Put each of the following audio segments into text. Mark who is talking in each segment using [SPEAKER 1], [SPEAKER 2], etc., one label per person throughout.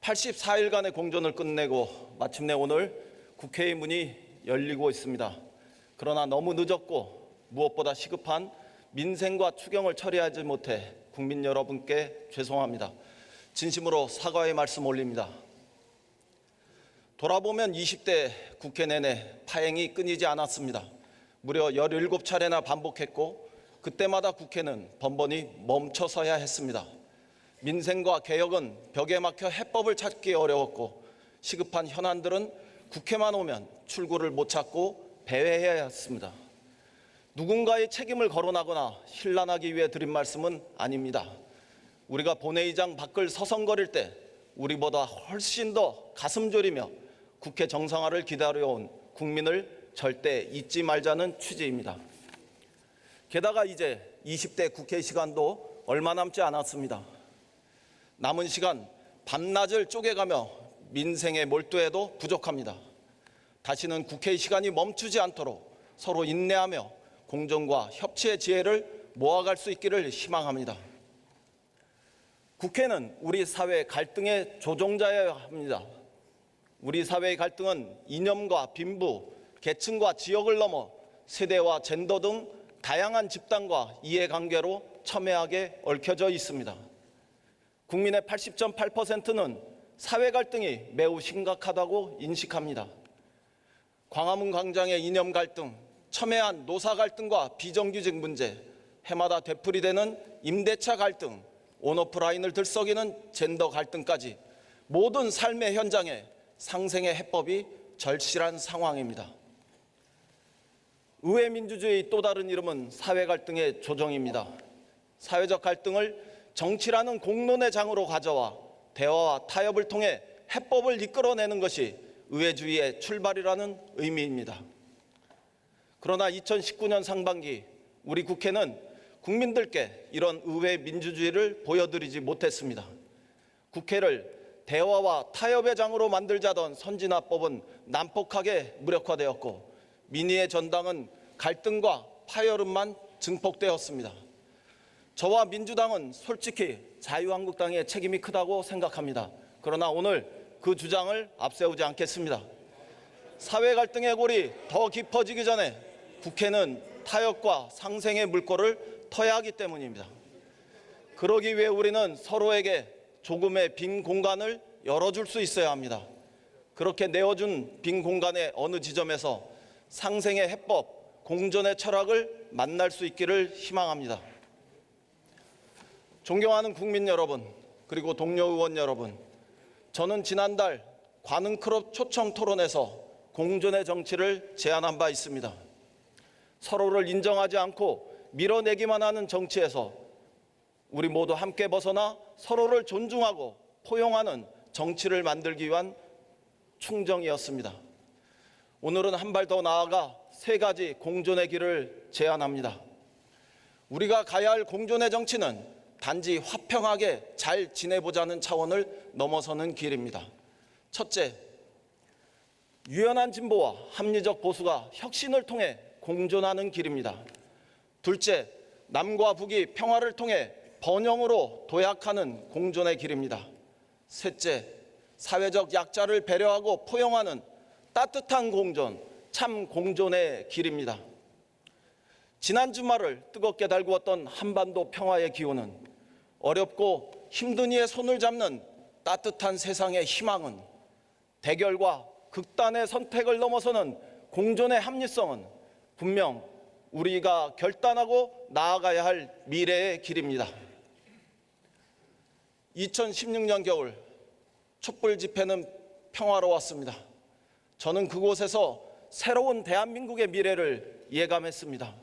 [SPEAKER 1] 84일간의 공전을 끝내고 마침내 오늘 국회의 문이 열리고 있습니다. 그러나 너무 늦었고 무엇보다 시급한 민생과 추경을 처리하지 못해 국민 여러분께 죄송합니다. 진심으로 사과의 말씀 올립니다. 돌아보면 20대 국회 내내 파행이 끊이지 않았습니다. 무려 17차례나 반복했고 그때마다 국회는 번번이 멈춰서야 했습니다. 민생과 개혁은 벽에 막혀 해법을 찾기 어려웠고 시급한 현안들은 국회만 오면 출구를 못 찾고 배회해야 했습니다. 누군가의 책임을 거론하거나 신란하기 위해 드린 말씀은 아닙니다. 우리가 본회의장 밖을 서성거릴 때 우리보다 훨씬 더 가슴 졸이며 국회 정상화를 기다려온 국민을 절대 잊지 말자는 취지입니다. 게다가 이제 20대 국회 시간도 얼마 남지 않았습니다. 남은 시간 밤낮을 쪼개가며 민생에 몰두해도 부족합니다. 다시는 국회의 시간이 멈추지 않도록 서로 인내하며 공정과 협치의 지혜를 모아갈 수 있기를 희망합니다. 국회는 우리 사회 갈등의 조정자여야 합니다. 우리 사회의 갈등은 이념과 빈부, 계층과 지역을 넘어 세대와 젠더 등 다양한 집단과 이해관계로 첨예하게 얽혀져 있습니다. 국민의 80.8%는 사회 갈등이 매우 심각하다고 인식합니다. 광화문 광장의 이념 갈등, 첨예한 노사 갈등과 비정규직 문제, 해마다 되풀이되는 임대차 갈등, 온오프라인을 들썩이는 젠더 갈등까지 모든 삶의 현장에 상생의 해법이 절실한 상황입니다. 의회 민주주의의 또 다른 이름은 사회 갈등의 조정입니다. 사회적 갈등을 정치라는 공론의 장으로 가져와 대화와 타협을 통해 해법을 이끌어내는 것이 의회주의의 출발이라는 의미입니다. 그러나 2019년 상반기 우리 국회는 국민들께 이런 의회 민주주의를 보여드리지 못했습니다. 국회를 대화와 타협의 장으로 만들자던 선진화법은 난폭하게 무력화되었고 민의의 전당은 갈등과 파열음만 증폭되었습니다. 저와 민주당은 솔직히 자유한국당의 책임이 크다고 생각합니다. 그러나 오늘 그 주장을 앞세우지 않겠습니다. 사회 갈등의 골이 더 깊어지기 전에 국회는 타협과 상생의 물꼬를 터야 하기 때문입니다. 그러기 위해 우리는 서로에게 조금의 빈 공간을 열어줄 수 있어야 합니다. 그렇게 내어준 빈 공간의 어느 지점에서 상생의 해법, 공존의 철학을 만날 수 있기를 희망합니다. 존경하는 국민 여러분, 그리고 동료 의원 여러분, 저는 지난달 관흥클럽 초청 토론에서 공존의 정치를 제안한 바 있습니다. 서로를 인정하지 않고 밀어내기만 하는 정치에서 우리 모두 함께 벗어나 서로를 존중하고 포용하는 정치를 만들기 위한 충정이었습니다. 오늘은 한 발 더 나아가 세 가지 공존의 길을 제안합니다. 우리가 가야 할 공존의 정치는 단지 화평하게 잘 지내보자는 차원을 넘어서는 길입니다. 첫째, 유연한 진보와 합리적 보수가 혁신을 통해 공존하는 길입니다. 둘째, 남과 북이 평화를 통해 번영으로 도약하는 공존의 길입니다. 셋째, 사회적 약자를 배려하고 포용하는 따뜻한 공존, 참 공존의 길입니다. 지난 주말을 뜨겁게 달구었던 한반도 평화의 기운은 어렵고 힘든 이의 손을 잡는 따뜻한 세상의 희망은 대결과 극단의 선택을 넘어서는 공존의 합리성은 분명 우리가 결단하고 나아가야 할 미래의 길입니다. 2016년 겨울 촛불 집회는 평화로웠습니다. 저는 그곳에서 새로운 대한민국의 미래를 예감했습니다.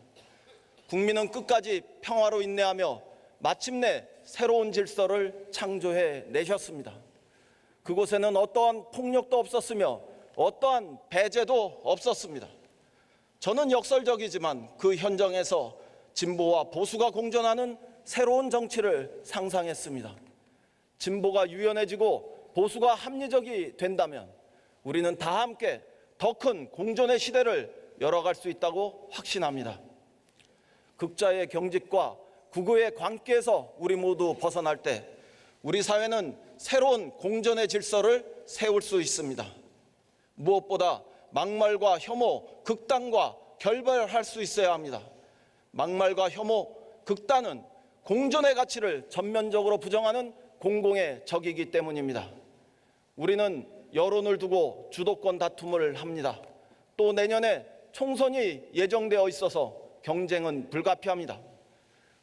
[SPEAKER 1] 국민은 끝까지 평화로 인내하며 마침내 새로운 질서를 창조해 내셨습니다. 그곳에는 어떠한 폭력도 없었으며 어떠한 배제도 없었습니다. 저는 역설적이지만 그 현장에서 진보와 보수가 공존하는 새로운 정치를 상상했습니다. 진보가 유연해지고 보수가 합리적이 된다면 우리는 다 함께 더 큰 공존의 시대를 열어갈 수 있다고 확신합니다. 극자의 경직과 국어의 관계에서 우리 모두 벗어날 때 우리 사회는 새로운 공존의 질서를 세울 수 있습니다. 무엇보다 막말과 혐오, 극단과 결별할 수 있어야 합니다. 막말과 혐오, 극단은 공존의 가치를 전면적으로 부정하는 공공의 적이기 때문입니다. 우리는 여론을 두고 주도권 다툼을 합니다. 또 내년에 총선이 예정되어 있어서 경쟁은 불가피합니다.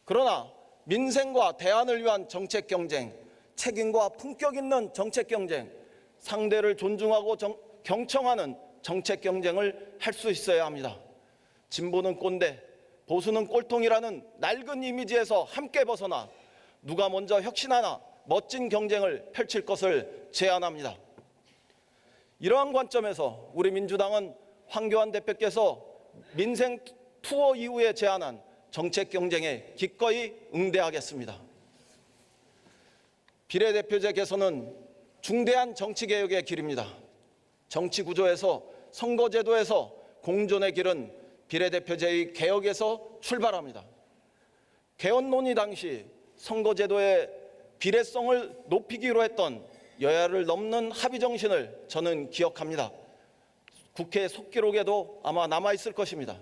[SPEAKER 1] 그러나 민생과 대안을 위한 정책 경쟁, 책임과 품격 있는 정책 경쟁, 상대를 존중하고 경청하는 정책 경쟁을 할 수 있어야 합니다. 진보는 꼰대, 보수는 꼴통이라는 낡은 이미지에서 함께 벗어나 누가 먼저 혁신하나 멋진 경쟁을 펼칠 것을 제안합니다. 이러한 관점에서 우리 민주당은 황교안 대표께서 민생 투어 이후에 제안한 정책 경쟁에 기꺼이 응대하겠습니다. 비례대표제 개선은 중대한 정치개혁의 길입니다. 정치 구조에서 선거제도에서 공존의 길은 비례대표제의 개혁에서 출발합니다. 개헌 논의 당시 선거제도의 비례성을 높이기로 했던 여야를 넘는 합의 정신을 저는 기억합니다. 국회 속기록에도 아마 남아있을 것입니다.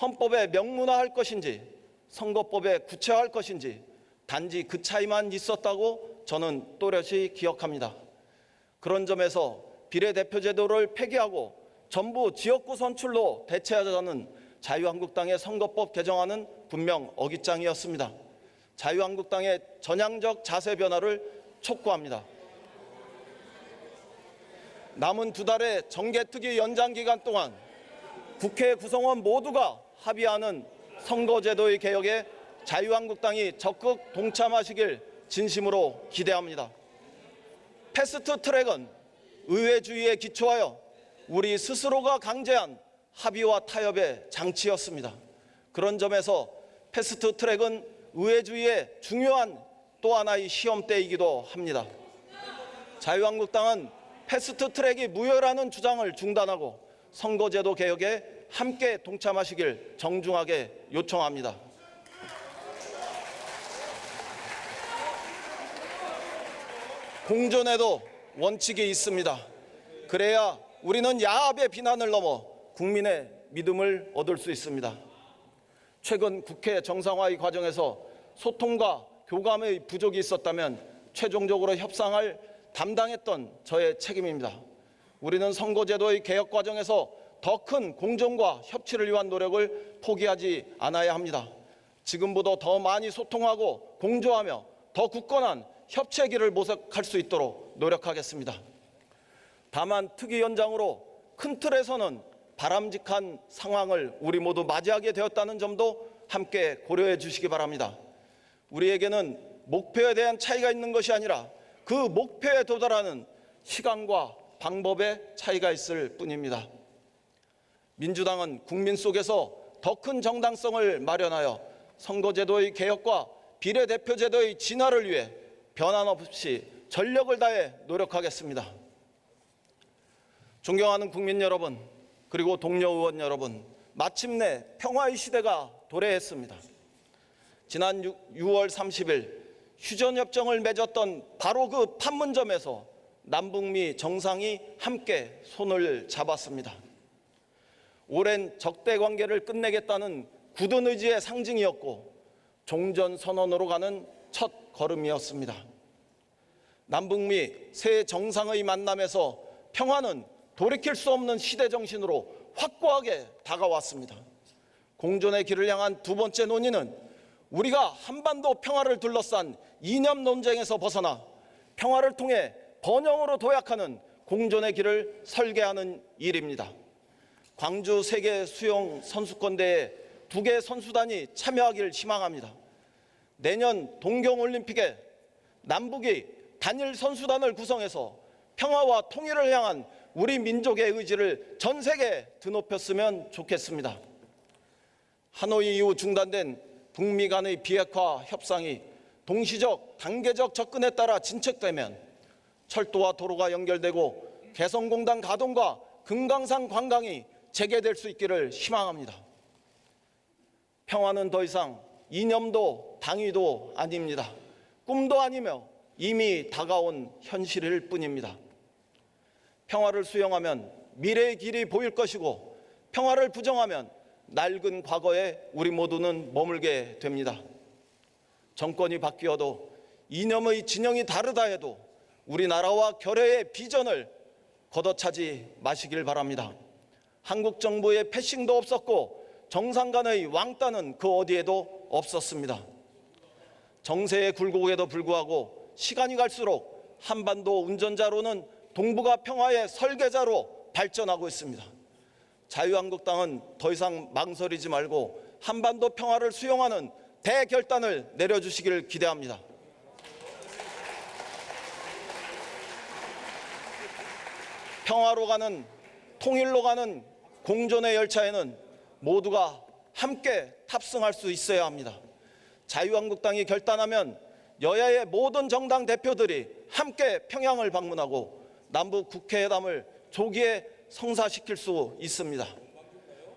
[SPEAKER 1] 헌법에 명문화할 것인지 선거법에 구체화할 것인지 단지 그 차이만 있었다고 저는 또렷이 기억합니다. 그런 점에서 비례대표제도를 폐기하고 전부 지역구 선출로 대체하자는 자유한국당의 선거법 개정안은 분명 어깃장이었습니다. 자유한국당의 전향적 자세 변화를 촉구합니다. 남은 2달의 정개특위 연장 기간 동안 국회 구성원 모두가 합의하는 선거제도의 개혁에 자유한국당이 적극 동참하시길 진심으로 기대합니다. 패스트트랙은 의회주의에 기초하여 우리 스스로가 강제한 합의와 타협의 장치였습니다. 그런 점에서 패스트트랙은 의회주의의 중요한 또 하나의 시험대이기도 합니다. 자유한국당은 패스트트랙이 무효라는 주장을 중단하고 선거제도 개혁에 함께 동참하시길 정중하게 요청합니다. 공존에도 원칙이 있습니다. 그래야 우리는 야합의 비난을 넘어 국민의 믿음을 얻을 수 있습니다. 최근 국회 정상화의 과정에서 소통과 교감의 부족이 있었다면 최종적으로 협상을 담당했던 저의 책임입니다. 우리는 선거제도의 개혁 과정에서 더 큰 공존과 협치를 위한 노력을 포기하지 않아야 합니다. 지금보다 더 많이 소통하고 공조하며 더 굳건한 협치의 길을 모색할 수 있도록 노력하겠습니다. 다만 특위 연장으로 큰 틀에서는 바람직한 상황을 우리 모두 맞이하게 되었다는 점도 함께 고려해 주시기 바랍니다. 우리에게는 목표에 대한 차이가 있는 것이 아니라 그 목표에 도달하는 시간과 방법의 차이가 있을 뿐입니다. 민주당은 국민 속에서 더 큰 정당성을 마련하여 선거제도의 개혁과 비례대표제도의 진화를 위해 변함없이 전력을 다해 노력하겠습니다. 존경하는 국민 여러분, 그리고 동료 의원 여러분, 마침내 평화의 시대가 도래했습니다. 지난 6월 30일 휴전협정을 맺었던 바로 그 판문점에서 남북미 정상이 함께 손을 잡았습니다. 오랜 적대 관계를 끝내겠다는 굳은 의지의 상징이었고 종전선언으로 가는 첫 걸음이었습니다. 남북미 새 정상의 만남에서 평화는 돌이킬 수 없는 시대 정신으로 확고하게 다가왔습니다. 공존의 길을 향한 두 번째 논의는 우리가 한반도 평화를 둘러싼 이념 논쟁에서 벗어나 평화를 통해 번영으로 도약하는 공존의 길을 설계하는 일입니다. 광주 세계 수영 선수권대회에 2개 선수단이 참여하길 희망합니다. 내년 동경올림픽에 남북이 단일 선수단을 구성해서 평화와 통일을 향한 우리 민족의 의지를 전 세계에 드높였으면 좋겠습니다. 하노이 이후 중단된 북미 간의 비핵화 협상이 동시적 단계적 접근에 따라 진척되면 철도와 도로가 연결되고 개성공단 가동과 금강산 관광이 재개될 수 있기를 희망합니다. 평화는 더 이상 이념도 당위도 아닙니다. 꿈도 아니며 이미 다가온 현실일 뿐입니다. 평화를 수용하면 미래의 길이 보일 것이고 평화를 부정하면 낡은 과거에 우리 모두는 머물게 됩니다. 정권이 바뀌어도 이념의 진영이 다르다 해도 우리나라와 결여의 비전을 걷어차지 마시길 바랍니다. 한국 정부의 패싱도 없었고 정상 간의 왕따는 그 어디에도 없었습니다. 정세의 굴곡에도 불구하고 시간이 갈수록 한반도 운전자로는 동북아 평화의 설계자로 발전하고 있습니다. 자유한국당은 더 이상 망설이지 말고 한반도 평화를 수용하는 대결단을 내려주시기를 기대합니다. 평화로 가는, 통일로 가는 공존의 열차에는 모두가 함께 탑승할 수 있어야 합니다. 자유한국당이 결단하면 여야의 모든 정당 대표들이 함께 평양을 방문하고 남북 국회회담을 조기에 성사시킬 수 있습니다.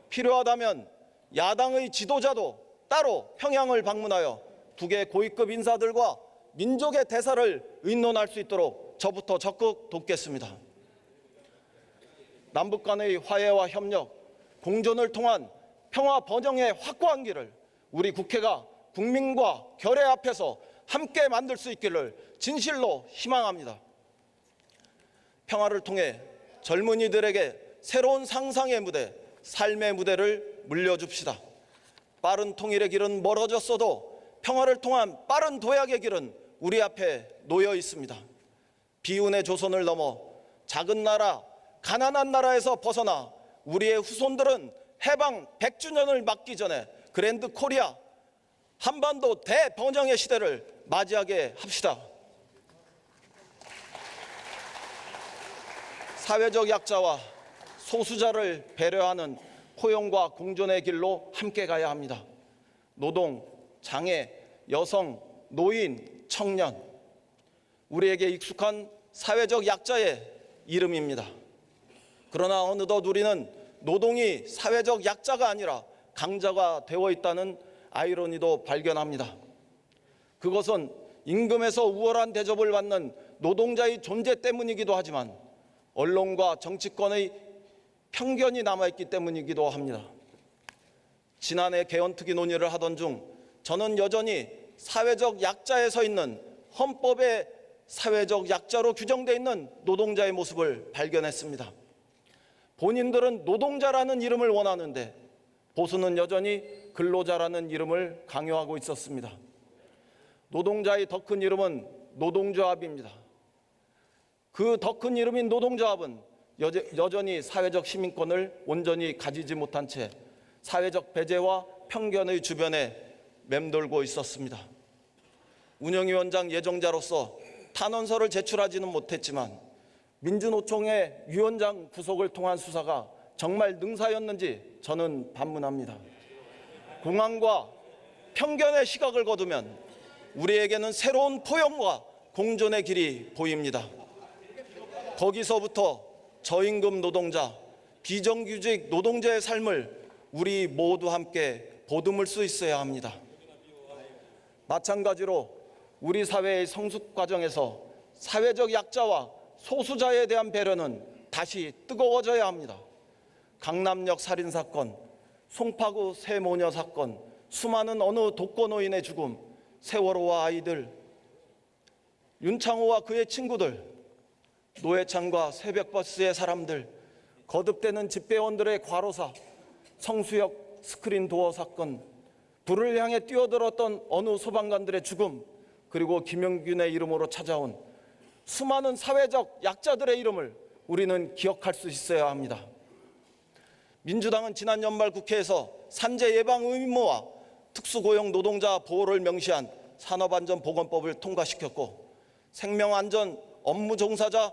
[SPEAKER 1] 필요하다면 야당의 지도자도 따로 평양을 방문하여 두 개 고위급 인사들과 민족의 대사를 의논할 수 있도록 저부터 적극 돕겠습니다. 남북 간의 화해와 협력, 공존을 통한 평화 번영의 확고한 길을 우리 국회가 국민과 결의 앞에서 함께 만들 수 있기를 진실로 희망합니다. 평화를 통해 젊은이들에게 새로운 상상의 무대, 삶의 무대를 물려줍시다. 빠른 통일의 길은 멀어졌어도 평화를 통한 빠른 도약의 길은 우리 앞에 놓여 있습니다. 비운의 조선을 넘어 작은 나라, 가난한 나라에서 벗어나 우리의 후손들은 해방 100주년을 맞기 전에 그랜드 코리아 한반도 대번영의 시대를 맞이하게 합시다. 사회적 약자와 소수자를 배려하는 포용과 공존의 길로 함께 가야 합니다. 노동, 장애, 여성, 노인, 청년, 우리에게 익숙한 사회적 약자의 이름입니다. 그러나 어느덧 우리는 노동이 사회적 약자가 아니라 강자가 되어 있다는 아이러니도 발견합니다. 그것은 임금에서 우월한 대접을 받는 노동자의 존재 때문이기도 하지만 언론과 정치권의 편견이 남아있기 때문이기도 합니다. 지난해 개헌특위 논의를 하던 중 저는 여전히 사회적 약자에 서 있는 헌법의 사회적 약자로 규정되어 있는 노동자의 모습을 발견했습니다. 본인들은 노동자라는 이름을 원하는데 보수는 여전히 근로자라는 이름을 강요하고 있었습니다. 노동자의 더 큰 이름은 노동조합입니다. 그 더 큰 이름인 노동조합은 여전히 사회적 시민권을 온전히 가지지 못한 채 사회적 배제와 편견의 주변에 맴돌고 있었습니다. 운영위원장 예정자로서 탄원서를 제출하지는 못했지만 민주노총의 위원장 구속을 통한 수사가 정말 능사였는지 저는 반문합니다. 공안과 편견의 시각을 거두면 우리에게는 새로운 포용과 공존의 길이 보입니다. 거기서부터 저임금 노동자, 비정규직 노동자의 삶을 우리 모두 함께 보듬을 수 있어야 합니다. 마찬가지로 우리 사회의 성숙 과정에서 사회적 약자와 소수자에 대한 배려는 다시 뜨거워져야 합니다. 강남역 살인사건, 송파구 새모녀 사건, 수많은 어느 독거노인의 죽음, 세월호와 아이들, 윤창호와 그의 친구들, 노회찬과 새벽버스의 사람들, 거듭되는 집배원들의 과로사, 성수역 스크린 도어 사건, 불을 향해 뛰어들었던 어느 소방관들의 죽음, 그리고 김영균의 이름으로 찾아온 수많은 사회적 약자들의 이름을 우리는 기억할 수 있어야 합니다. 민주당은 지난 연말 국회에서 산재 예방 의무와 특수고용 노동자 보호를 명시한 산업안전보건법을 통과시켰고 생명안전 업무 종사자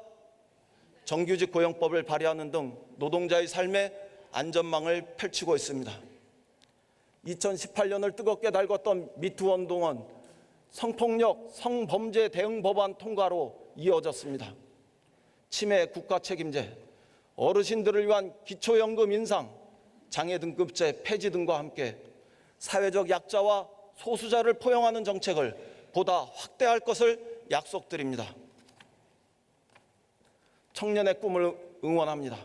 [SPEAKER 1] 정규직 고용법을 발의하는 등 노동자의 삶의 안전망을 펼치고 있습니다. 2018년을 뜨겁게 달궜던 미투 운동은 성폭력, 성범죄 대응 법안 통과로 이어졌습니다. 치매 국가 책임제, 어르신들을 위한 기초연금 인상, 장애 등급제 폐지 등과 함께 사회적 약자와 소수자를 포용하는 정책을 보다 확대할 것을 약속드립니다. 청년의 꿈을 응원합니다.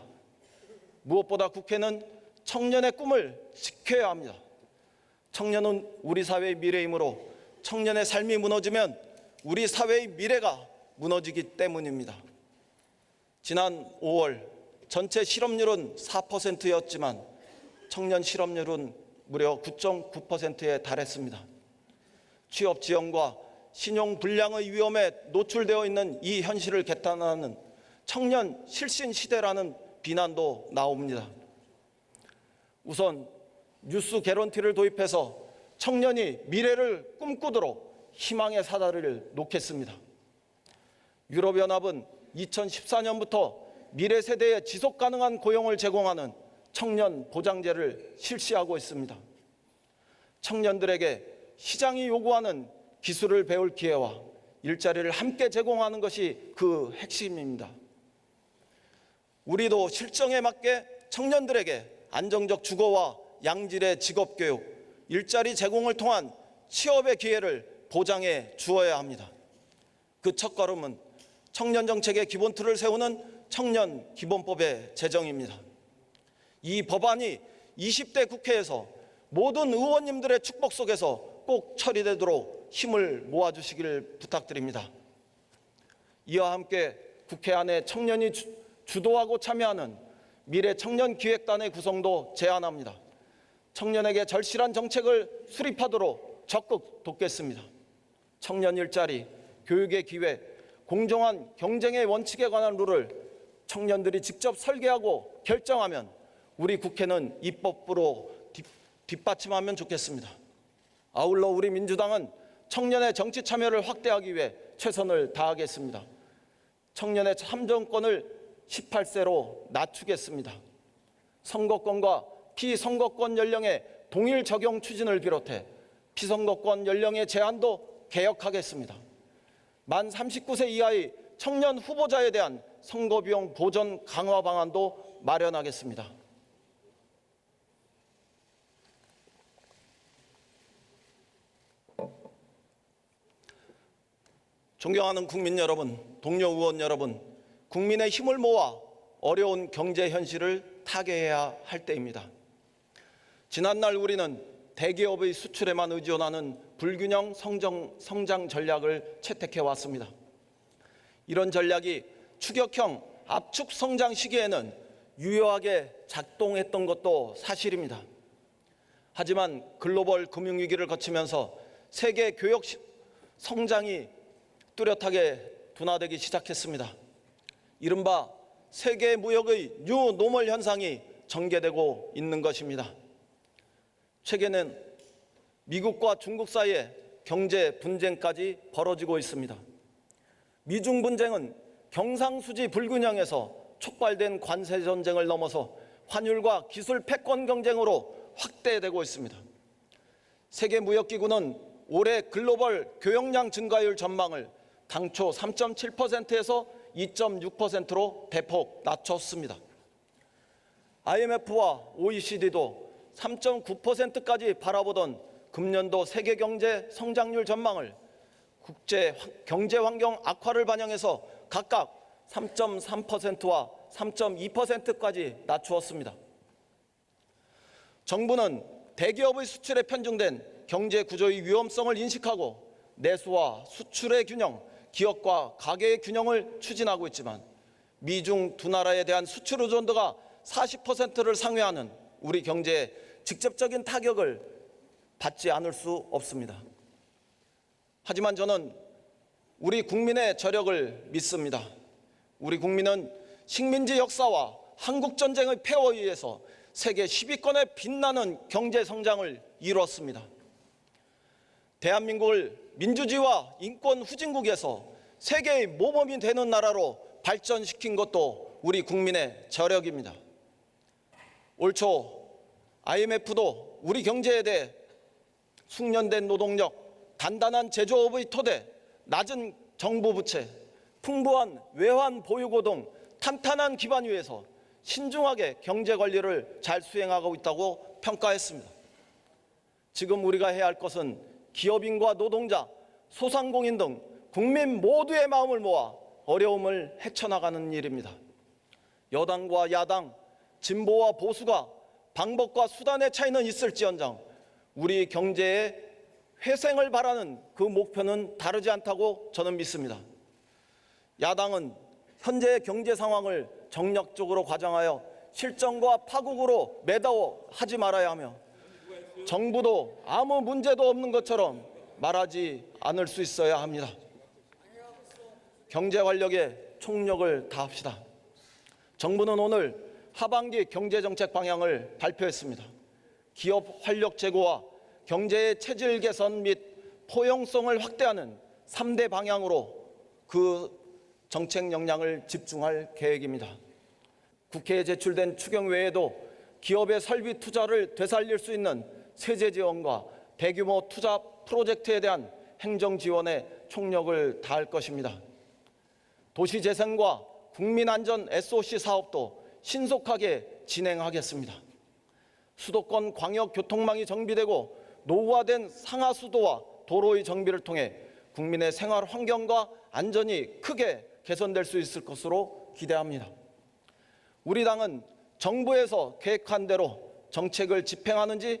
[SPEAKER 1] 무엇보다 국회는 청년의 꿈을 지켜야 합니다. 청년은 우리 사회의 미래이므로 청년의 삶이 무너지면 우리 사회의 미래가 무너지기 때문입니다. 지난 5월 전체 실업률은 4%였지만 청년 실업률은 무려 9.9%에 달했습니다. 취업 지원과 신용 불량의 위험에 노출되어 있는 이 현실을 개탄하는 청년 실신 시대라는 비난도 나옵니다. 우선 뉴스 개런티를 도입해서 청년이 미래를 꿈꾸도록 희망의 사다리를 놓겠습니다. 유럽연합은 2014년부터 미래 세대에 지속 가능한 고용을 제공하는 청년 보장제를 실시하고 있습니다. 청년들에게 시장이 요구하는 기술을 배울 기회와 일자리를 함께 제공하는 것이 그 핵심입니다. 우리도 실정에 맞게 청년들에게 안정적 주거와 양질의 직업교육, 일자리 제공을 통한 취업의 기회를 보장해 주어야 합니다. 그 첫걸음은 청년 정책의 기본틀을 세우는 청년 기본법의 제정입니다. 이 법안이 20대 국회에서 모든 의원님들의 축복 속에서 꼭 처리되도록 힘을 모아주시길 부탁드립니다. 이와 함께 국회 안에 청년이 주도하고 참여하는 미래 청년 기획단의 구성도 제안합니다. 청년에게 절실한 정책을 수립하도록 적극 돕겠습니다. 청년 일자리, 교육의 기회, 공정한 경쟁의 원칙에 관한 룰을 청년들이 직접 설계하고 결정하면 우리 국회는 입법부로 뒷받침하면 좋겠습니다. 아울러 우리 민주당은 청년의 정치 참여를 확대하기 위해 최선을 다하겠습니다. 청년의 참정권을 18세로 낮추겠습니다. 선거권과 피선거권 연령의 동일 적용 추진을 비롯해 피선거권 연령의 제한도 개혁하겠습니다. 만 39세 이하의 청년 후보자에 대한 선거비용 보전 강화 방안도 마련하겠습니다. 존경하는 국민 여러분, 동료 의원 여러분, 국민의 힘을 모아 어려운 경제 현실을 타개해야 할 때입니다. 지난날 우리는 대기업의 수출에만 의존하는 불균형 성장 전략을 채택해 왔습니다. 이런 전략이 추격형 압축 성장 시기에는 유효하게 작동했던 것도 사실입니다. 하지만 글로벌 금융위기를 거치면서 세계 교역 성장이 뚜렷하게 둔화되기 시작했습니다. 이른바 세계 무역의 뉴노멀 현상이 전개되고 있는 것입니다. 최근에는 미국과 중국 사이에 경제 분쟁까지 벌어지고 있습니다. 미중 분쟁은 경상수지 불균형에서 촉발된 관세 전쟁을 넘어서 환율과 기술 패권 경쟁으로 확대되고 있습니다. 세계무역기구는 올해 글로벌 교역량 증가율 전망을 당초 3.7%에서 2.6%로 대폭 낮췄습니다. IMF와 OECD도 3.9%까지 바라보던 금년도 세계 경제 성장률 전망을 국제 경제 환경 악화를 반영해서 각각 3.3%와 3.2%까지 낮추었습니다. 정부는 대기업의 수출에 편중된 경제 구조의 위험성을 인식하고 내수와 수출의 균형, 기업과 가계의 균형을 추진하고 있지만 미중 두 나라에 대한 수출 의존도가 40%를 상회하는 우리 경제에 직접적인 타격을 받지 않을 수 없습니다. 하지만 저는 우리 국민의 저력을 믿습니다. 우리 국민은 식민지 역사와 한국전쟁의 폐허에 의해서 세계 10위권에 빛나는 경제 성장을 이뤘습니다. 대한민국을 민주주의와 인권 후진국에서 세계의 모범이 되는 나라로 발전시킨 것도 우리 국민의 저력입니다. 올 초 IMF도 우리 경제에 대해 숙련된 노동력, 단단한 제조업의 토대, 낮은 정부 부채, 풍부한 외환 보유고 등 탄탄한 기반 위에서 신중하게 경제 관리를 잘 수행하고 있다고 평가했습니다. 지금 우리가 해야 할 것은 기업인과 노동자, 소상공인 등 국민 모두의 마음을 모아 어려움을 헤쳐나가는 일입니다. 여당과 야당, 진보와 보수가 방법과 수단의 차이는 있을지언정 우리 경제의 회생을 바라는 그 목표는 다르지 않다고 저는 믿습니다. 야당은 현재의 경제 상황을 정략적으로 과장하여 실정과 파국으로 매다워 하지 말아야 하며 정부도 아무 문제도 없는 것처럼 말하지 않을 수 있어야 합니다. 경제 활력에 총력을 다합시다. 정부는 오늘 하반기 경제정책 방향을 발표했습니다. 기업 활력 제고와 경제의 체질 개선 및 포용성을 확대하는 3대 방향으로 그 정책 역량을 집중할 계획입니다. 국회에 제출된 추경 외에도 기업의 설비 투자를 되살릴 수 있는 세제 지원과 대규모 투자 프로젝트에 대한 행정 지원에 총력을 다할 것입니다. 도시재생과 국민안전 SOC 사업도 신속하게 진행하겠습니다. 수도권 광역교통망이 정비되고 노후화된 상하수도와 도로의 정비를 통해 국민의 생활 환경과 안전이 크게 개선될 수 있을 것으로 기대합니다. 우리 당은 정부에서 계획한 대로 정책을 집행하는지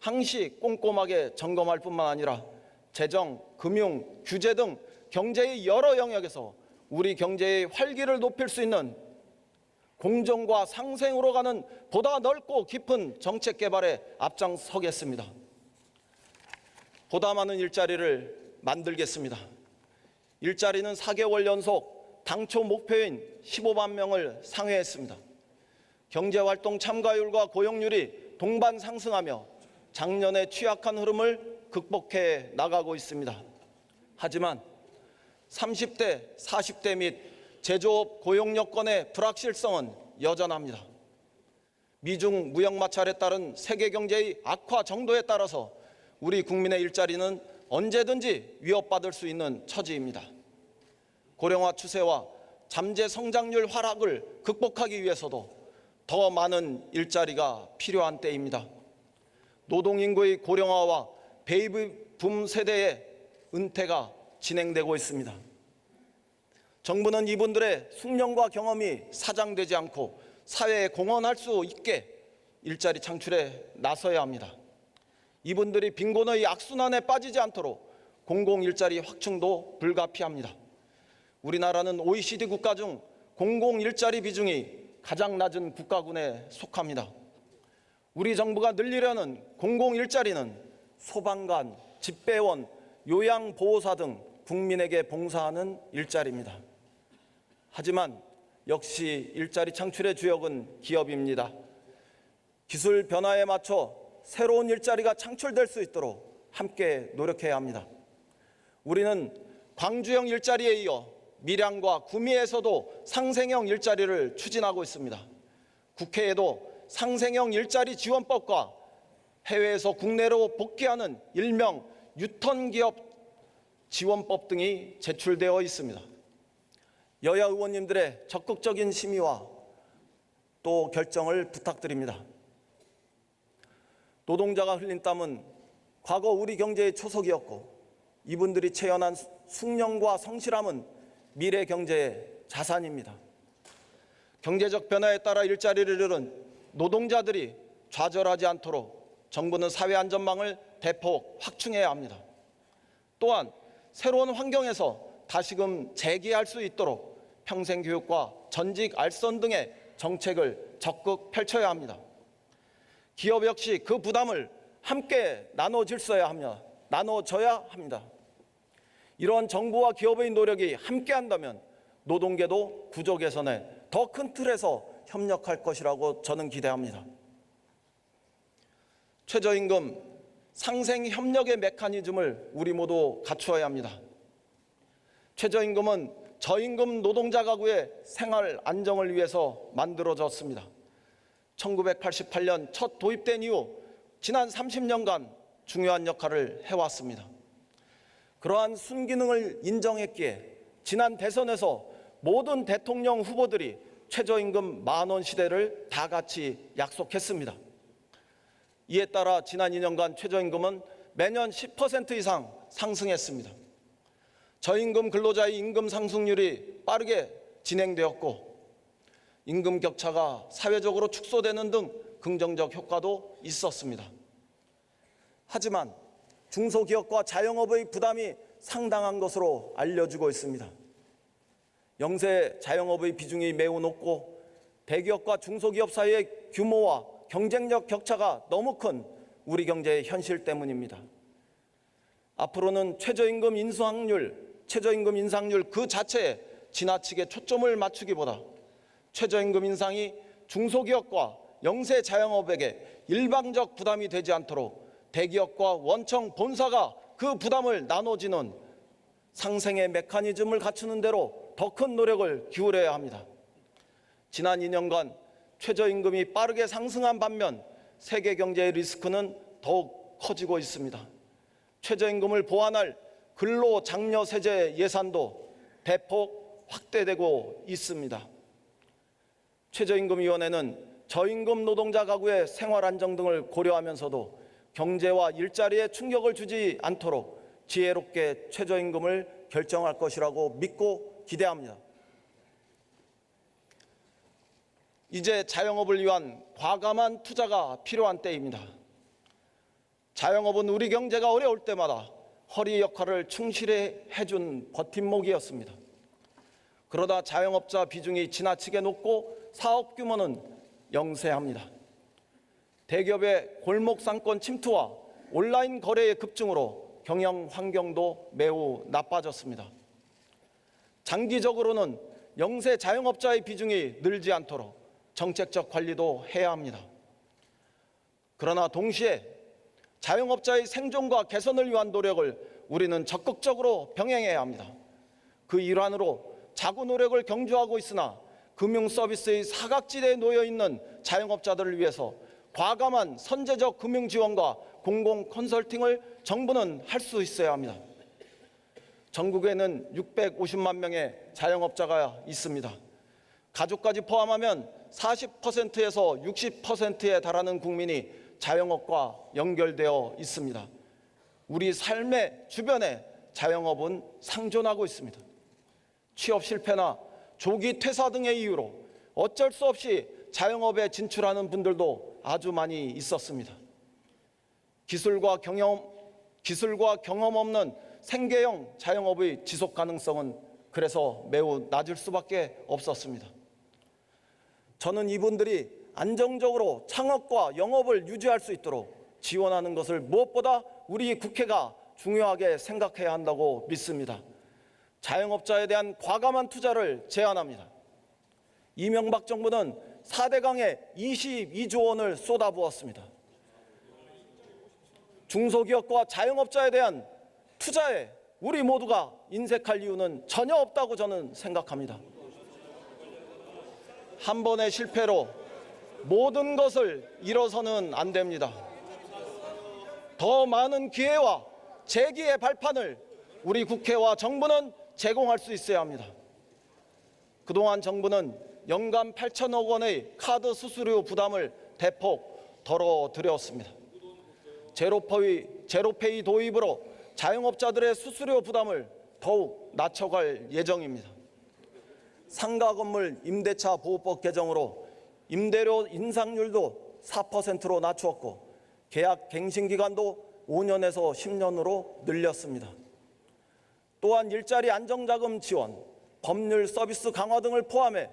[SPEAKER 1] 항시 꼼꼼하게 점검할 뿐만 아니라 재정, 금융, 규제 등 경제의 여러 영역에서 우리 경제의 활기를 높일 수 있는 공정과 상생으로 가는 보다 넓고 깊은 정책 개발에 앞장서겠습니다. 보다 많은 일자리를 만들겠습니다. 일자리는 4개월 연속 당초 목표인 15만 명을 상회했습니다. 경제활동 참가율과 고용률이 동반 상승하며 작년에 취약한 흐름을 극복해 나가고 있습니다. 하지만 30대, 40대 및 제조업 고용 여건의 불확실성은 여전합니다. 미중 무역 마찰에 따른 세계 경제의 악화 정도에 따라서 우리 국민의 일자리는 언제든지 위협받을 수 있는 처지입니다. 고령화 추세와 잠재 성장률 하락을 극복하기 위해서도 더 많은 일자리가 필요한 때입니다. 노동인구의 고령화와 베이비붐 세대의 은퇴가 진행되고 있습니다. 정부는 이분들의 숙련과 경험이 사장되지 않고 사회에 공헌할 수 있게 일자리 창출에 나서야 합니다. 이분들이 빈곤의 악순환에 빠지지 않도록 공공일자리 확충도 불가피합니다. 우리나라는 OECD 국가 중 공공일자리 비중이 가장 낮은 국가군에 속합니다. 우리 정부가 늘리려는 공공일자리는 소방관, 집배원, 요양보호사 등 국민에게 봉사하는 일자리입니다. 하지만 역시 일자리 창출의 주역은 기업입니다. 기술 변화에 맞춰 새로운 일자리가 창출될 수 있도록 함께 노력해야 합니다. 우리는 광주형 일자리에 이어 밀양과 구미에서도 상생형 일자리를 추진하고 있습니다. 국회에도 상생형 일자리 지원법과 해외에서 국내로 복귀하는 일명 유턴기업 지원법 등이 제출되어 있습니다. 여야 의원님들의 적극적인 심의와 또 결정을 부탁드립니다. 노동자가 흘린 땀은 과거 우리 경제의 초석이었고 이분들이 체현한 숙련과 성실함은 미래 경제의 자산입니다. 경제적 변화에 따라 일자리를 잃은 노동자들이 좌절하지 않도록 정부는 사회안전망을 대폭 확충해야 합니다. 또한 새로운 환경에서 다시금 재기할 수 있도록 평생교육과 전직 알선 등의 정책을 적극 펼쳐야 합니다. 기업 역시 그 부담을 함께 나눠줘야 합니다. 이러한 정부와 기업의 노력이 함께한다면 노동계도 구조 개선에 더 큰 틀에서 협력할 것이라고 저는 기대합니다. 최저임금 상생 협력의 메커니즘을 우리 모두 갖추어야 합니다. 최저임금은 저임금 노동자 가구의 생활 안정을 위해서 만들어졌습니다. 1988년 첫 도입된 이후 지난 30년간 중요한 역할을 해왔습니다. 그러한 순기능을 인정했기에 지난 대선에서 모든 대통령 후보들이 최저임금 10,000원 시대를 다 같이 약속했습니다. 이에 따라 지난 2년간 최저임금은 매년 10% 이상 상승했습니다. 저임금 근로자의 임금 상승률이 빠르게 진행되었고 임금 격차가 사회적으로 축소되는 등 긍정적 효과도 있었습니다. 하지만 중소기업과 자영업의 부담이 상당한 것으로 알려지고 있습니다. 영세 자영업의 비중이 매우 높고 대기업과 중소기업 사이의 규모와 경쟁력 격차가 너무 큰 우리 경제의 현실 때문입니다. 앞으로는 최저임금 인상률 그 자체에 지나치게 초점을 맞추기보다 최저임금 인상이 중소기업과 영세 자영업에게 일방적 부담이 되지 않도록 대기업과 원청 본사가 그 부담을 나눠지는 상생의 메커니즘을 갖추는 대로 더 큰 노력을 기울여야 합니다. 지난 2년간 최저임금이 빠르게 상승한 반면 세계 경제의 리스크는 더욱 커지고 있습니다. 최저임금을 보완할 근로장려세제 예산도 대폭 확대되고 있습니다. 최저임금위원회는 저임금 노동자 가구의 생활 안정 등을 고려하면서도 경제와 일자리에 충격을 주지 않도록 지혜롭게 최저임금을 결정할 것이라고 믿고 기대합니다. 이제 자영업을 위한 과감한 투자가 필요한 때입니다. 자영업은 우리 경제가 어려울 때마다 허리 역할을 충실히 해준 버팀목이었습니다. 그러다 자영업자 비중이 지나치게 높고 사업 규모는 영세합니다. 대기업의 골목 상권 침투와 온라인 거래의 급증으로 경영 환경도 매우 나빠졌습니다. 장기적으로는 영세 자영업자의 비중이 늘지 않도록 정책적 관리도 해야 합니다. 그러나 동시에 자영업자의 생존과 개선을 위한 노력을 우리는 적극적으로 병행해야 합니다. 그 일환으로 자구 노력을 경주하고 있으나 금융 서비스의 사각지대에 놓여 있는 자영업자들을 위해서 과감한 선제적 금융 지원과 공공 컨설팅을 정부는 할 수 있어야 합니다. 전국에는 650만 명의 자영업자가 있습니다. 가족까지 포함하면 40%에서 60%에 달하는 국민이 자영업과 연결되어 있습니다. 우리 삶의 주변에 자영업은 상존하고 있습니다. 취업 실패나 조기 퇴사 등의 이유로 어쩔 수 없이 자영업에 진출하는 분들도 아주 많이 있었습니다. 기술과 경험 없는 생계형 자영업의 지속 가능성은 그래서 매우 낮을 수밖에 없었습니다. 저는 이분들이 안정적으로 창업과 영업을 유지할 수 있도록 지원하는 것을 무엇보다 우리 국회가 중요하게 생각해야 한다고 믿습니다. 자영업자에 대한 과감한 투자를 제안합니다. 이명박 정부는 4대강에 22조 원을 쏟아부었습니다. 중소기업과 자영업자에 대한 투자에 우리 모두가 인색할 이유는 전혀 없다고 저는 생각합니다. 한 번의 실패로 모든 것을 잃어서는 안 됩니다. 더 많은 기회와 재기의 발판을 우리 국회와 정부는 제공할 수 있어야 합니다. 그동안 정부는 연간 8천억 원의 카드 수수료 부담을 대폭 덜어드렸습니다. 제로페이 도입으로 자영업자들의 수수료 부담을 더욱 낮춰갈 예정입니다. 상가 건물 임대차 보호법 개정으로 임대료 인상률도 4%로 낮추었고 계약 갱신 기간도 5년에서 10년으로 늘렸습니다. 또한 일자리 안정자금 지원, 법률 서비스 강화 등을 포함해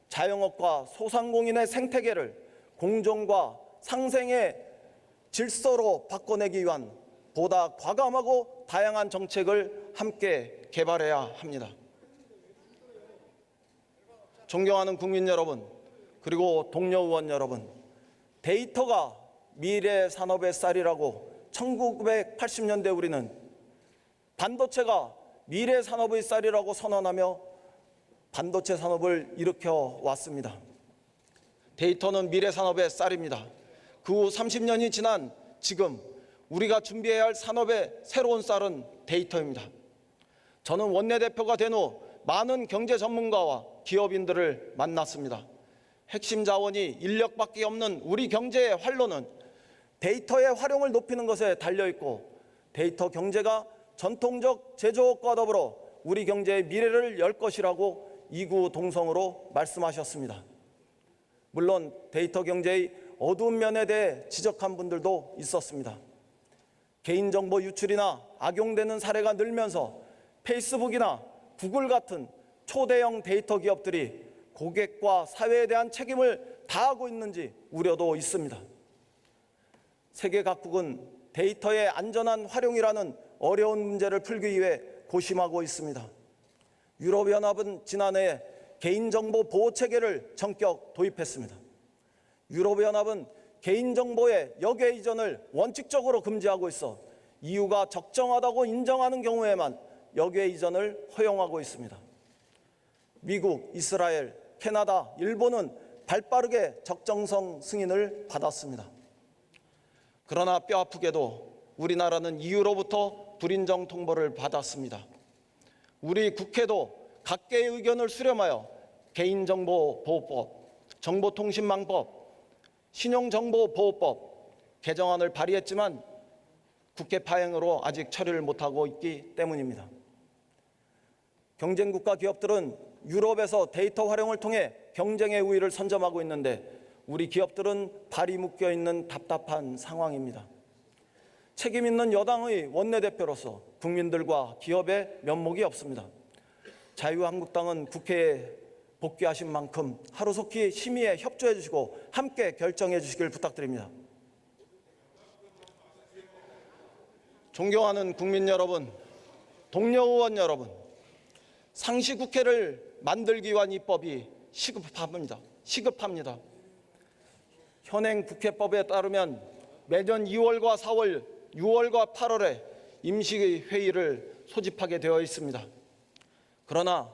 [SPEAKER 1] 자영업과 소상공인의 생태계를 공정과 상생의 질서로 바꿔내기 위한 보다 과감하고 다양한 정책을 함께 개발해야 합니다. 존경하는 국민 여러분, 그리고 동료 의원 여러분, 데이터가 미래 산업의 쌀이라고 1980년대 우리는 반도체가 미래 산업의 쌀이라고 선언하며 반도체 산업을 일으켜 왔습니다. 데이터는 미래 산업의 쌀입니다. 그 후 30년이 지난 지금 우리가 준비해야 할 산업의 새로운 쌀은 데이터입니다. 저는 원내대표가 된 후 많은 경제 전문가와 기업인들을 만났습니다. 핵심 자원이 인력밖에 없는 우리 경제의 활로는 데이터의 활용을 높이는 것에 달려있고 데이터 경제가 전통적 제조업과 더불어 우리 경제의 미래를 열 것이라고 이구동성으로 말씀하셨습니다. 물론 데이터 경제의 어두운 면에 대해 지적한 분들도 있었습니다. 개인정보 유출이나 악용되는 사례가 늘면서 페이스북이나 구글 같은 초대형 데이터 기업들이 고객과 사회에 대한 책임을 다하고 있는지 우려도 있습니다. 세계 각국은 데이터의 안전한 활용이라는 어려운 문제를 풀기 위해 고심하고 있습니다. 유럽연합은 지난해 개인정보 보호 체계를 전격 도입했습니다. 유럽연합은 개인정보의 역외 이전을 원칙적으로 금지하고 있어 이유가 적정하다고 인정하는 경우에만 역외 이전을 허용하고 있습니다. 미국, 이스라엘, 캐나다, 일본은 발빠르게 적정성 승인을 받았습니다. 그러나 뼈아프게도 우리나라는 EU로부터 불인정 통보를 받았습니다. 우리 국회도 각계의 의견을 수렴하여 개인정보보호법, 정보통신망법, 신용정보보호법 개정안을 발의했지만 국회 파행으로 아직 처리를 못하고 있기 때문입니다. 경쟁국가 기업들은 유럽에서 데이터 활용을 통해 경쟁의 우위를 선점하고 있는데 우리 기업들은 발이 묶여있는 답답한 상황입니다. 책임 있는 여당의 원내대표로서 국민들과 기업의 면목이 없습니다. 자유한국당은 국회에 복귀하신 만큼 하루속히 심의에 협조해 주시고 함께 결정해 주시길 부탁드립니다. 존경하는 국민 여러분, 동료 의원 여러분, 상시국회를 만들기 위한 입법이 시급합니다. 현행 국회법에 따르면 매년 2월과 4월, 6월과 8월에 임시회의를 소집하게 되어 있습니다. 그러나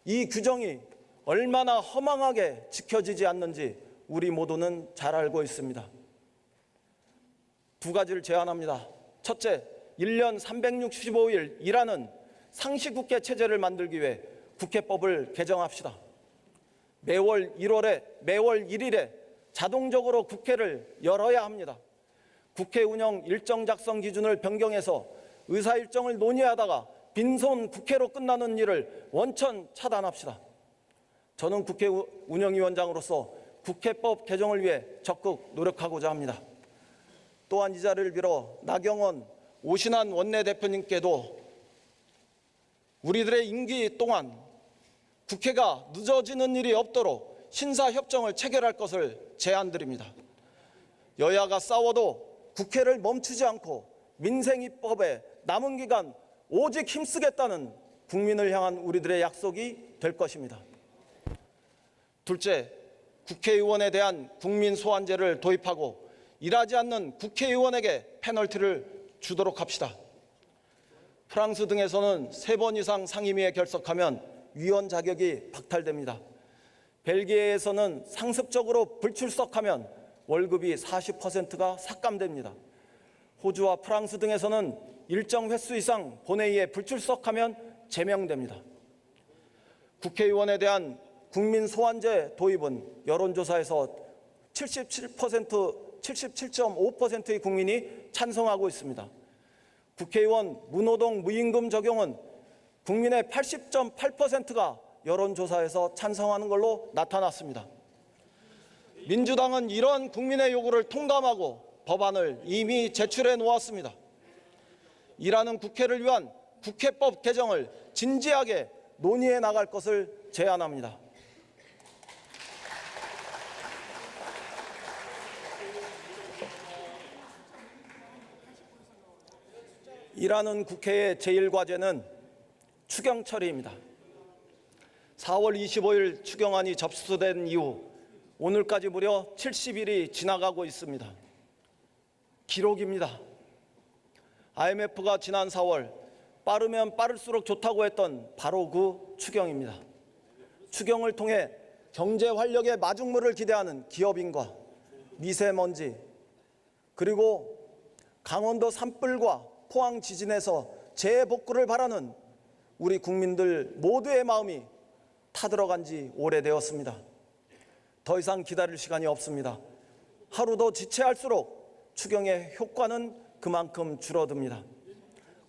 [SPEAKER 1] 이 규정이 얼마나 허망하게 지켜지지 않는지 우리 모두는 잘 알고 있습니다. 두 가지를 제안합니다. 첫째, 1년 365일 일하는 상시국회 체제를 만들기 위해 국회법을 개정합시다. 매월 1일에 자동적으로 국회를 열어야 합니다. 국회 운영 일정 작성 기준을 변경해서 의사 일정을 논의하다가 빈손 국회로 끝나는 일을 원천 차단합시다. 저는 국회 운영위원장으로서 국회법 개정을 위해 적극 노력하고자 합니다. 또한 이 자리를 빌어 나경원, 오신환 원내대표님께도 우리들의 임기 동안 국회가 늦어지는 일이 없도록 신사협정을 체결할 것을 제안드립니다. 여야가 싸워도 국회를 멈추지 않고 민생입법에 남은 기간 오직 힘쓰겠다는 국민을 향한 우리들의 약속이 될 것입니다. 둘째, 국회의원에 대한 국민 소환제를 도입하고 일하지 않는 국회의원에게 페널티를 주도록 합시다. 프랑스 등에서는 3번 이상 상임위에 결석하면 위원 자격이 박탈됩니다. 벨기에에서는 상습적으로 불출석하면 월급이 40%가 삭감됩니다. 호주와 프랑스 등에서는 일정 횟수 이상 본회의에 불출석하면 제명됩니다. 국회의원에 대한 국민 소환제 도입은 여론조사에서 77.5%의 국민이 찬성하고 있습니다. 국회의원 무노동 무임금 적용은 국민의 80.8%가 여론조사에서 찬성하는 걸로 나타났습니다. 민주당은 이러한 국민의 요구를 통감하고 법안을 이미 제출해 놓았습니다. 일하는 국회를 위한 국회법 개정을 진지하게 논의해 나갈 것을 제안합니다. 일하는 국회의 제1과제는 추경 처리입니다. 4월 25일 추경안이 접수된 이후 오늘까지 무려 70일이 지나가고 있습니다. 기록입니다. IMF가 지난 4월 빠르면 빠를수록 좋다고 했던 바로 그 추경입니다. 추경을 통해 경제 활력의 마중물을 기대하는 기업인과 미세먼지, 그리고 강원도 산불과 포항 지진에서 재복구를 바라는 우리 국민들 모두의 마음이 타들어간 지 오래되었습니다. 더 이상 기다릴 시간이 없습니다. 하루도 지체할수록 추경의 효과는 그만큼 줄어듭니다.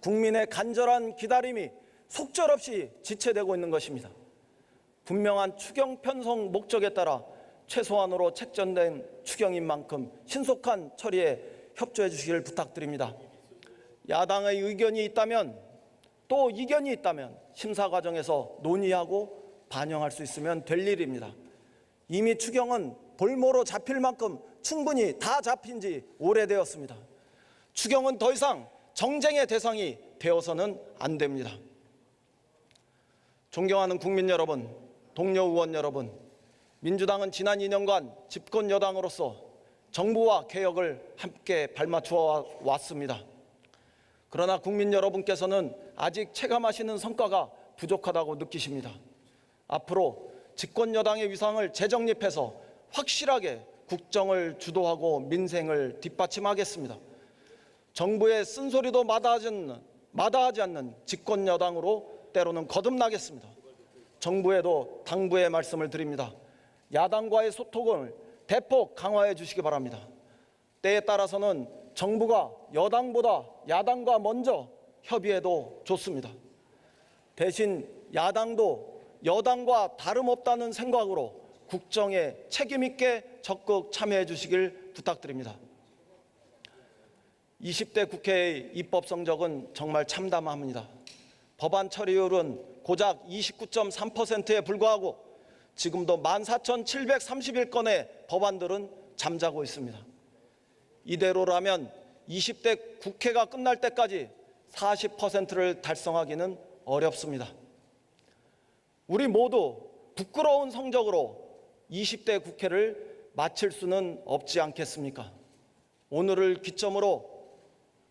[SPEAKER 1] 국민의 간절한 기다림이 속절없이 지체되고 있는 것입니다. 분명한 추경 편성 목적에 따라 최소한으로 책정된 추경인 만큼 신속한 처리에 협조해 주시기를 부탁드립니다. 야당의 의견이 있다면, 또 이견이 있다면 심사 과정에서 논의하고 반영할 수 있으면 될 일입니다. 이미 추경은 볼모로 잡힐 만큼 충분히 다 잡힌 지 오래되었습니다. 추경은 더 이상 정쟁의 대상이 되어서는 안 됩니다. 존경하는 국민 여러분, 동료 의원 여러분, 민주당은 지난 2년간 집권 여당으로서 정부와 개혁을 함께 발맞추어 왔습니다. 그러나 국민 여러분께서는 아직 체감하시는 성과가 부족하다고 느끼십니다. 앞으로 집권 여당의 위상을 재정립해서 확실하게 국정을 주도하고 민생을 뒷받침하겠습니다. 정부의 쓴소리도 마다하지 않는 집권 여당으로 때로는 거듭나겠습니다. 정부에도 당부의 말씀을 드립니다. 야당과의 소통을 대폭 강화해 주시기 바랍니다. 때에 따라서는 정부가 여당보다 야당과 먼저 협의해도 좋습니다. 대신 야당도 여당과 다름없다는 생각으로 국정에 책임 있게 적극 참여해 주시길 부탁드립니다. 20대 국회의 입법 성적은 정말 참담합니다. 법안 처리율은 고작 29.3%에 불과하고 지금도 14,731건의 법안들은 잠자고 있습니다. 이대로라면 20대 국회가 끝날 때까지 40%를 달성하기는 어렵습니다. 우리 모두 부끄러운 성적으로 20대 국회를 마칠 수는 없지 않겠습니까? 오늘을 기점으로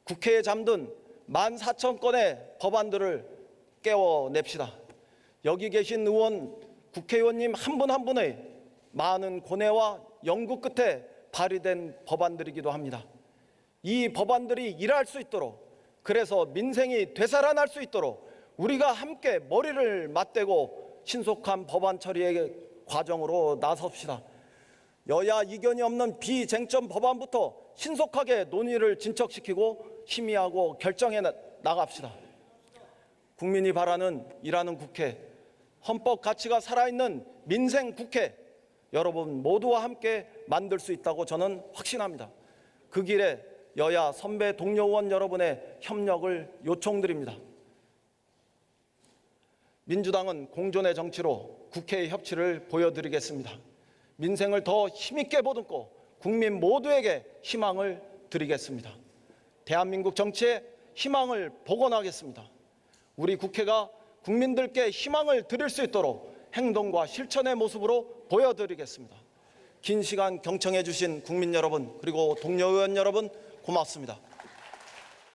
[SPEAKER 1] 국회에 잠든 14,000건의 법안들을 깨워냅시다. 여기 계신 국회의원님 한 분 한 분의 많은 고뇌와 연구 끝에 발의된 법안들이기도 합니다. 이 법안들이 일할 수 있도록, 그래서 민생이 되살아날 수 있도록 우리가 함께 머리를 맞대고 신속한 법안 처리의 과정으로 나섭시다. 여야 이견이 없는 비쟁점 법안부터 신속하게 논의를 진척시키고 심의하고 결정해 나갑시다. 국민이 바라는 일하는 국회, 헌법 가치가 살아있는 민생 국회, 여러분 모두와 함께 만들 수 있다고 저는 확신합니다. 그 길에 여야 선배 동료 의원 여러분의 협력을 요청드립니다. 민주당은 공존의 정치로 국회의 협치를 보여드리겠습니다. 민생을 더 힘있게 보듬고 국민 모두에게 희망을 드리겠습니다. 대한민국 정치에 희망을 복원하겠습니다. 우리 국회가 국민들께 희망을 드릴 수 있도록 행동과 실천의 모습으로 보여드리겠습니다. 긴 시간 경청해 주신 국민 여러분, 그리고 동료 의원 여러분, 고맙습니다.